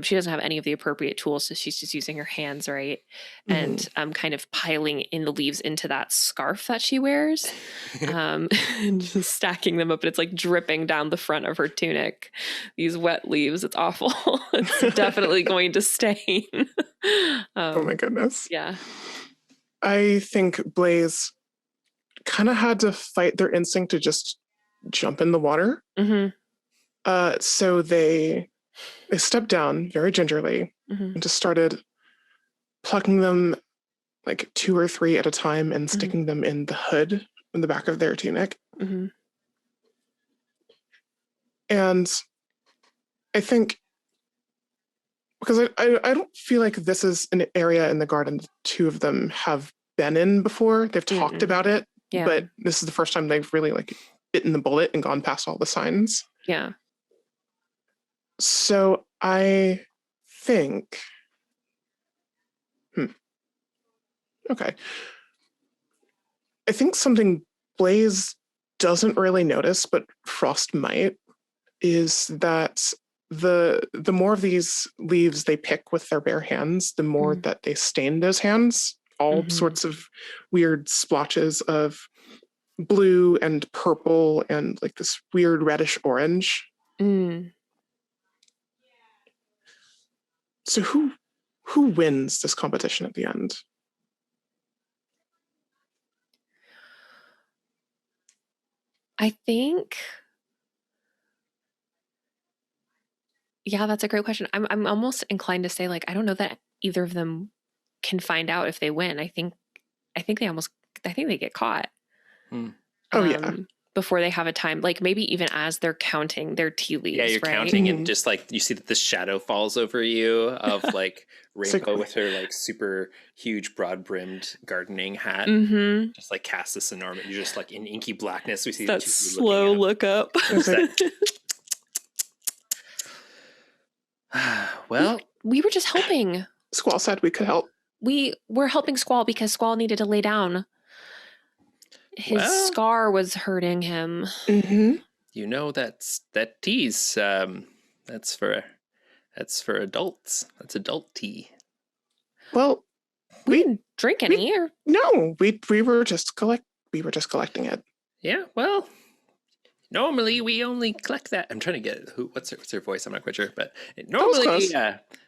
She doesn't have any of the appropriate tools, so she's just using her hands, right? And kind of piling in the leaves into that scarf that she wears, and just stacking them up. And it's like dripping down the front of her tunic. These wet leaves. It's awful. It's definitely going to stain. Oh my goodness. Yeah. I think Blaze kind of had to fight their instinct to just jump in the water. So they stepped down very gingerly and just started plucking them like 2 or 3 at a time and sticking them in the hood in the back of their tunic. And I think, because I don't feel like this is an area in the garden the two of them have been in before. They've talked about it, but this is the first time they've really like bitten the bullet and gone past all the signs. Yeah. So I think, okay. I think something Blaze doesn't really notice, but Frost might, is that the more of these leaves they pick with their bare hands, the more that they stain those hands. All sorts of weird splotches of blue and purple and like this weird reddish orange. So who wins this competition at the end? I think, yeah, that's a great question. I'm almost inclined to say like I don't know that either of them can find out if they win. I think they get caught. Before they have a time, like maybe even as they're counting their tea leaves. Yeah, you're counting and just like you see that the shadow falls over you of like Rainbow with her like super huge broad brimmed gardening hat. Just like casts this enormous, you're just like in inky blackness. We see that slow look up. Well, we were just helping. Squall said we could help. We were helping Squall because Squall needed to lay down. His scar was hurting him. You know that tea's that's for adults. That's adult tea. Well, we didn't drink any. No, we were just collecting it. Yeah, well, normally we only collect that. I'm trying to get what's her voice. I'm not quite sure, but normally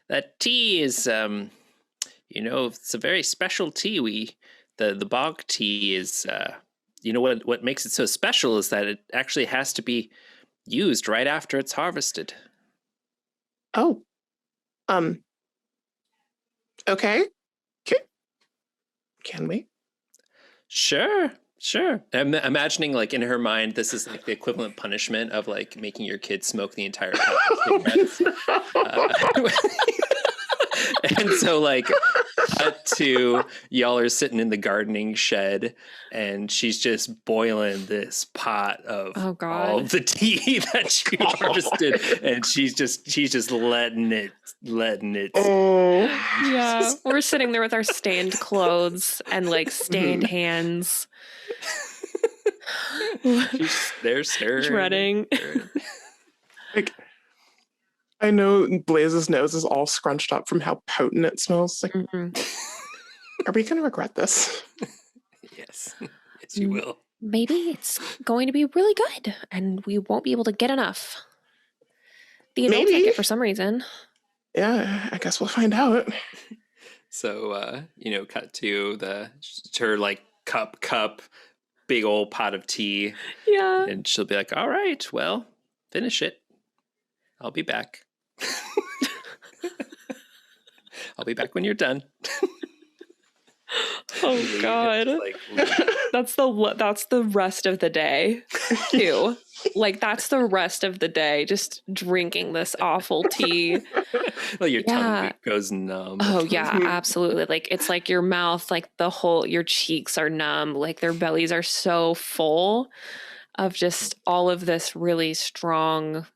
that tea is you know, it's a very special tea. The bog tea is you know what makes it so special is that it actually has to be used right after it's harvested. Oh. Okay. Can we? Sure. I'm imagining like in her mind this is like the equivalent punishment of like making your kid smoke the entire pack of cigarettes. And so like cut to y'all are sitting in the gardening shed and she's just boiling this pot of all the tea that she harvested and she's just letting it yeah, we're sitting there with our stained clothes and like stained hands. They're stirring, shredding. Like, I know Blaze's nose is all scrunched up from how potent it smells. Like, are we going to regret this? Yes, you will. Maybe it's going to be really good, and we won't be able to get enough. The adults like it for some reason. Yeah, I guess we'll find out. So, cut to her like cup, big old pot of tea. Yeah. And she'll be like, all right, well, finish it. I'll be back. I'll be back when you're done. Oh God. That's the rest of the day too. Like that's the rest of the day, just drinking this awful tea. Well, your tongue goes numb. Oh yeah, absolutely. Like it's like your mouth, like your cheeks are numb, like their bellies are so full of just all of this really strong,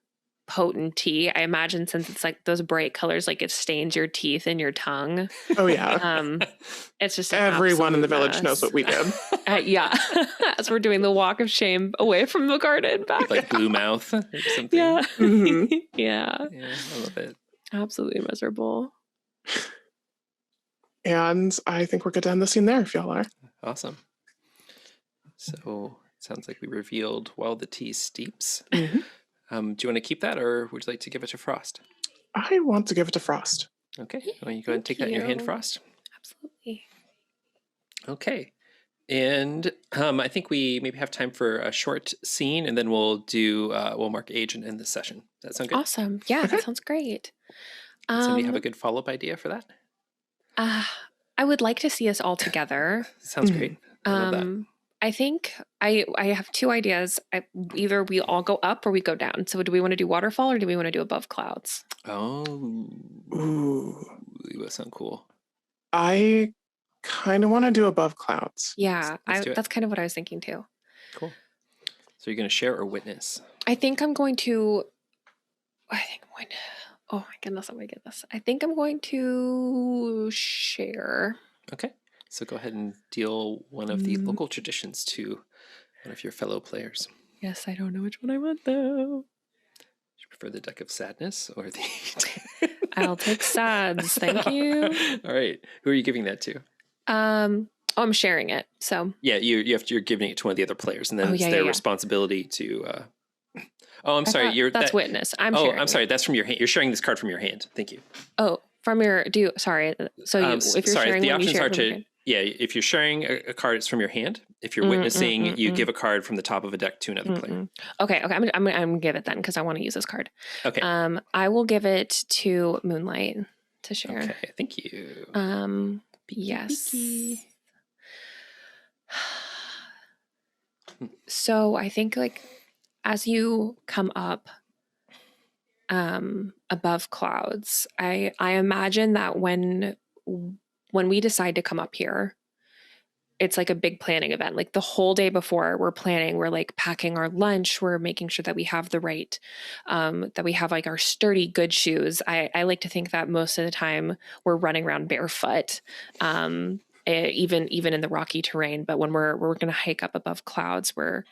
potent tea. I imagine since it's like those bright colors, like it stains your teeth and your tongue. Oh yeah. It's just everyone in the village knows what we did. Yeah. As we're doing the walk of shame away from the garden back. Like blue mouth or something. Yeah. Mm-hmm. Yeah. Yeah, I love it. Absolutely miserable. And I think we're good to end the scene there if y'all are. Awesome. So it sounds like we revealed while the tea steeps. Mm-hmm. Do you want to keep that, or would you like to give it to Frost? I want to give it to Frost. Okay. Well, you go ahead and take that in your hand, Frost. Absolutely. Okay. And I think we maybe have time for a short scene, and then we'll mark age and end the session. Does that sound good? Awesome. Yeah, that sounds great. Does somebody have a good follow-up idea for that? I would like to see us all together. Sounds great. I love that. I think I have two ideas. Either we all go up or we go down. So do we want to do waterfall or do we want to do above clouds? Oh. Ooh. That sounds cool. I kind of want to do above clouds. Yeah, Let's do it. That's kind of what I was thinking too. Cool. So you're going to share or witness? I think I'm going to... Oh my goodness, oh my goodness. I think I'm going to share. Okay. So go ahead and deal one of the local traditions to one of your fellow players. Yes, I don't know which one I want though. Do you prefer the deck of sadness or the... I'll take sads, thank you. All right. Who are you giving that to? I'm sharing it, so... Yeah, you're giving it to one of the other players, and then it's their responsibility to... Oh, I'm sorry. That's witness. I'm sharing. I'm sorry. That's from your hand. You're sharing this card from your hand. Thank you. Oh, from your... Sorry. So if you're sharing... The options are to... Yeah, if you're sharing a card, it's from your hand. If you're witnessing, you give a card from the top of a deck to another player. Okay. I'm gonna give it then because I want to use this card. Okay. I will give it to Moonlight to share. Okay, thank you. Yes. So I think like as you come up above clouds, I imagine that when we decide to come up here, it's like a big planning event. Like the whole day before we're planning, we're like packing our lunch. We're making sure that we have the right, that we have like our sturdy, good shoes. I like to think that most of the time we're running around barefoot, even in the rocky terrain. But when we're going to hike up above clouds, we're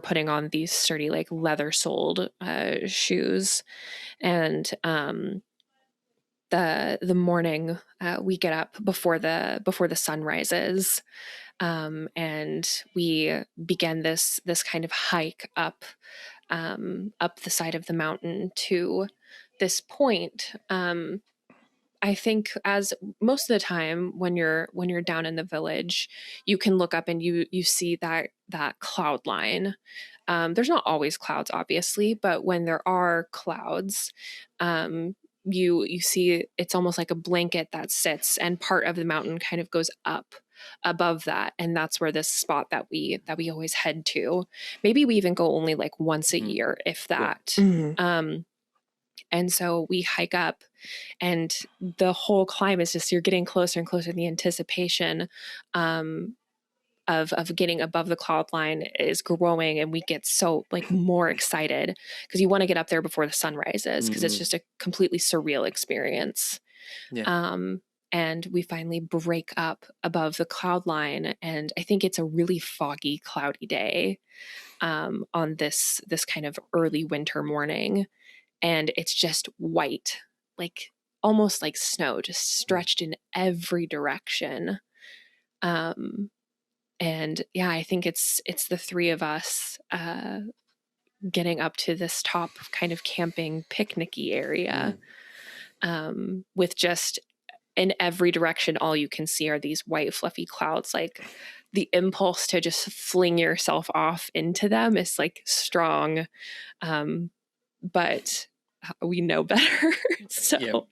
putting on these sturdy, like leather soled shoes. And the morning we get up before the sun rises, and we begin this kind of hike up the side of the mountain to this point. I think as most of the time when you're down in the village, you can look up and you see that cloud line. There's not always clouds, obviously, but when there are clouds, you see it's almost like a blanket that sits, and part of the mountain kind of goes up above that, and that's where this spot that we always head to. Maybe we even go only like once a year, if that. Mm-hmm. And so we hike up, and the whole climb is just, you're getting closer and closer. The anticipation of getting above the cloud line is growing, and we get so like more excited because you want to get up there before the sun rises, because it's just a completely surreal experience. Yeah. And we finally break up above the cloud line, and I think it's a really foggy, cloudy day on this kind of early winter morning. And it's just white, like almost like snow, just stretched in every direction. And yeah, I think it's the three of us getting up to this top kind of camping picnicky area with just in every direction, all you can see are these white fluffy clouds. Like the impulse to just fling yourself off into them is like strong. But we know better. So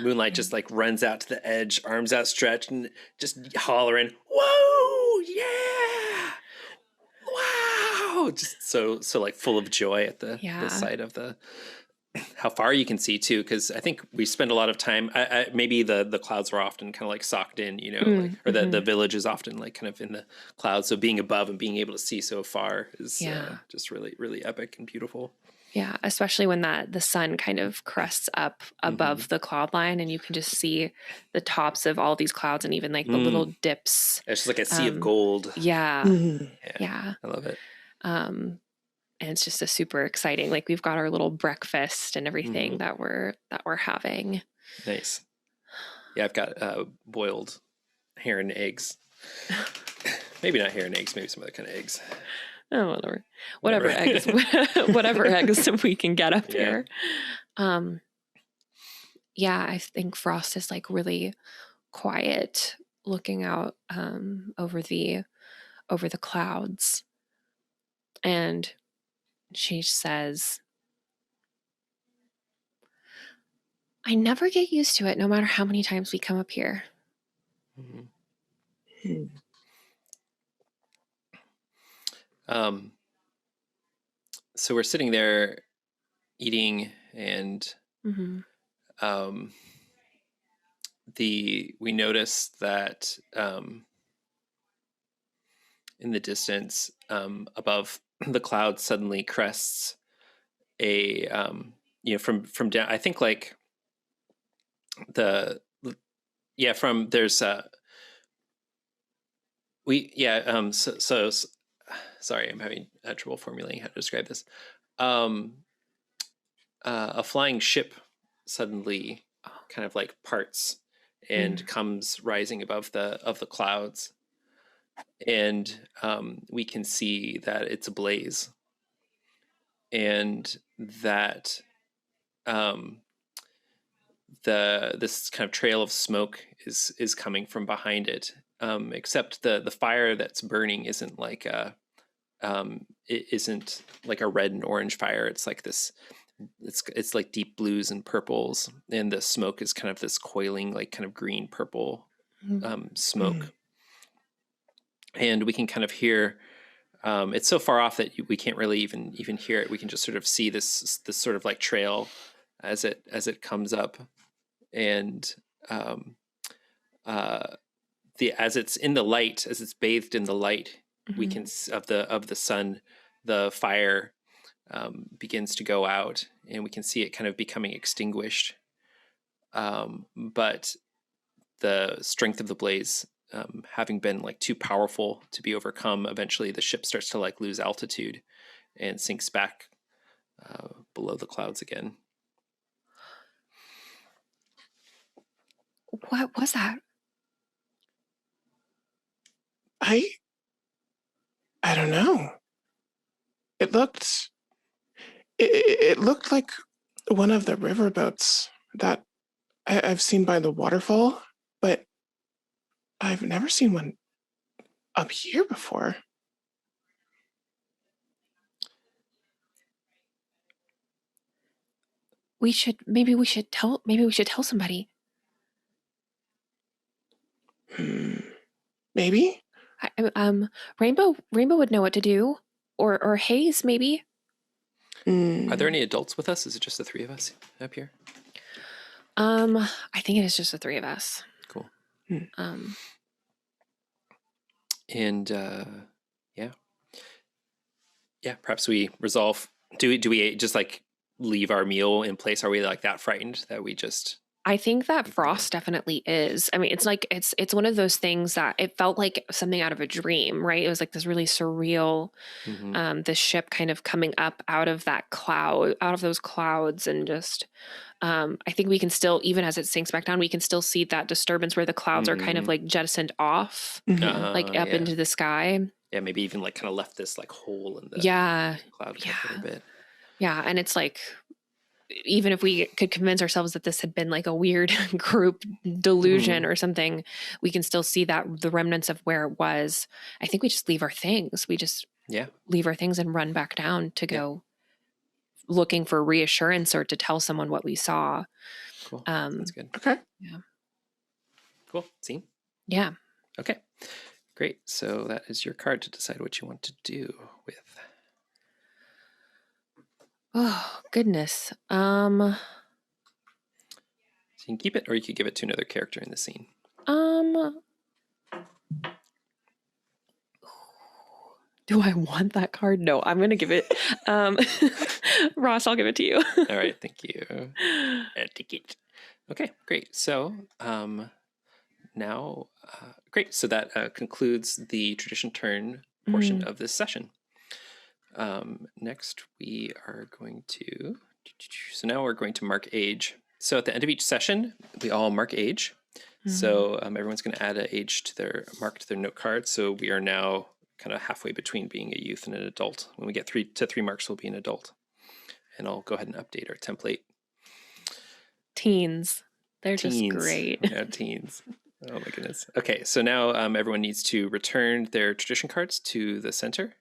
Moonlight just like runs out to the edge, arms outstretched, and just hollering, "Whoa, yeah, wow!" Just so like full of joy at the sight of the how far you can see too. Because I think we spend a lot of time. Maybe the clouds are often kind of like socked in, like, or the village is often like kind of in the clouds. So being above and being able to see so far is just really, really epic and beautiful. Yeah, especially when the sun kind of crests up above the cloud line, and you can just see the tops of all these clouds, and even like the little dips. It's just like a sea of gold. Yeah. I love it. And it's just a super exciting. Like we've got our little breakfast and everything that we're having. Nice. Yeah, I've got boiled heron eggs. Maybe not heron eggs. Maybe some other kind of eggs. Oh, whatever eggs, whatever eggs we can get up here. I think Frost is like really quiet, looking out over the clouds, and she says, "I never get used to it, no matter how many times we come up here." So we're sitting there eating, and we notice that in the distance, above the clouds, suddenly crests a from down. I think like from there's so sorry, I'm having trouble formulating how to describe this. A flying ship suddenly kind of like parts and comes rising above the clouds, and we can see that it's ablaze, and that this kind of trail of smoke is coming from behind it. Except the fire that's burning isn't like it isn't like a red and orange fire. It's like this. It's like deep blues and purples, and the smoke is kind of this coiling, like kind of green purple smoke. And we can kind of hear. It's so far off that we can't really even hear it. We can just sort of see this sort of like trail as it comes up, and as it's in the light, as it's bathed in the light, we can of the sun, the fire begins to go out, and we can see it kind of becoming extinguished. But the strength of the blaze, having been like too powerful to be overcome, eventually the ship starts to like lose altitude and sinks back below the clouds again. What was that? I don't know. It looked like one of the riverboats that I've seen by the waterfall, but I've never seen one up here before. Maybe we should tell somebody. Maybe. Rainbow would know what to do, or Hayes maybe. Are there any adults with us? Is it just the three of us up here? I think it is just the three of us. Cool. And perhaps we resolve. Do we just like leave our meal in place? Are we like that frightened that we just? I think that Frost definitely is. I mean, it's like it's one of those things that it felt like something out of a dream, right? It was like this really surreal, the ship kind of coming up out of those clouds, and just I think we can still, even as it sinks back down, we can still see that disturbance where the clouds are kind of like jettisoned off, like up into the sky. Yeah, maybe even like kind of left this like hole in the cloud a bit. Yeah, and it's like even if we could convince ourselves that this had been like a weird group delusion or something, we can still see that the remnants of where it was. I think we just leave our things. We just leave our things and run back down to go looking for reassurance or to tell someone what we saw. Cool. That's good. Okay. Yeah. Cool. See? Yeah. Okay. Great. So that is your card to decide what you want to do with. Oh, goodness. So you can keep it, or you could give it to another character in the scene. Do I want that card? No, I'm going to give it. Ross, I'll give it to you. All right. Thank you. I'll take it. Okay, great. So now, great. So that concludes the tradition turn portion of this session. Next, we are going to, so now we're going to mark age. So at the end of each session, we all mark age. So everyone's going to add an age to their mark to their note card. So we are now kind of halfway between being a youth and an adult. When we get 3 marks, we'll be an adult. And I'll go ahead and update our template. Teens. They're just great. Yeah, teens. Oh my goodness. Okay, so now everyone needs to return their tradition cards to the center.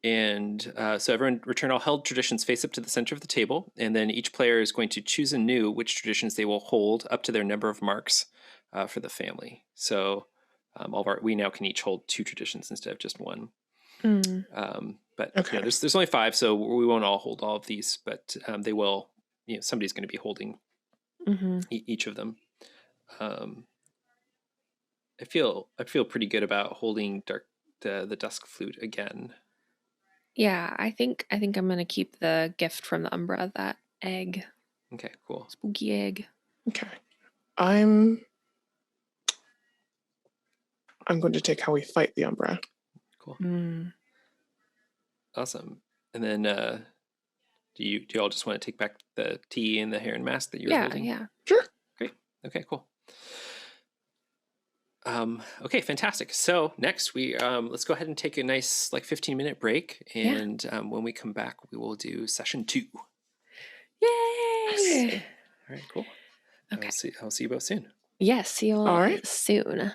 And so everyone return all held traditions face up to the center of the table. And then each player is going to choose anew which traditions they will hold up to their number of marks for the family. So we now can each hold 2 traditions instead of just 1. But okay. There's only 5, so we won't all hold all of these, but they will. Somebody's going to be holding each of them. I feel pretty good about holding the Dusk Flute again. Yeah, I think I'm going to keep the gift from the Umbra, that egg. Okay, cool. Spooky egg. Okay. I'm going to take How We Fight the Umbra. Cool. Awesome. And then do you all just want to take back the tea and the Heron mask that you were holding? Yeah. Sure. Great. Okay, cool. Okay, fantastic. So next we let's go ahead and take a nice 15-minute break, and when we come back, we will do session 2. Yay! All right, cool. Okay. I'll see you both soon. Yes, see you all right. soon.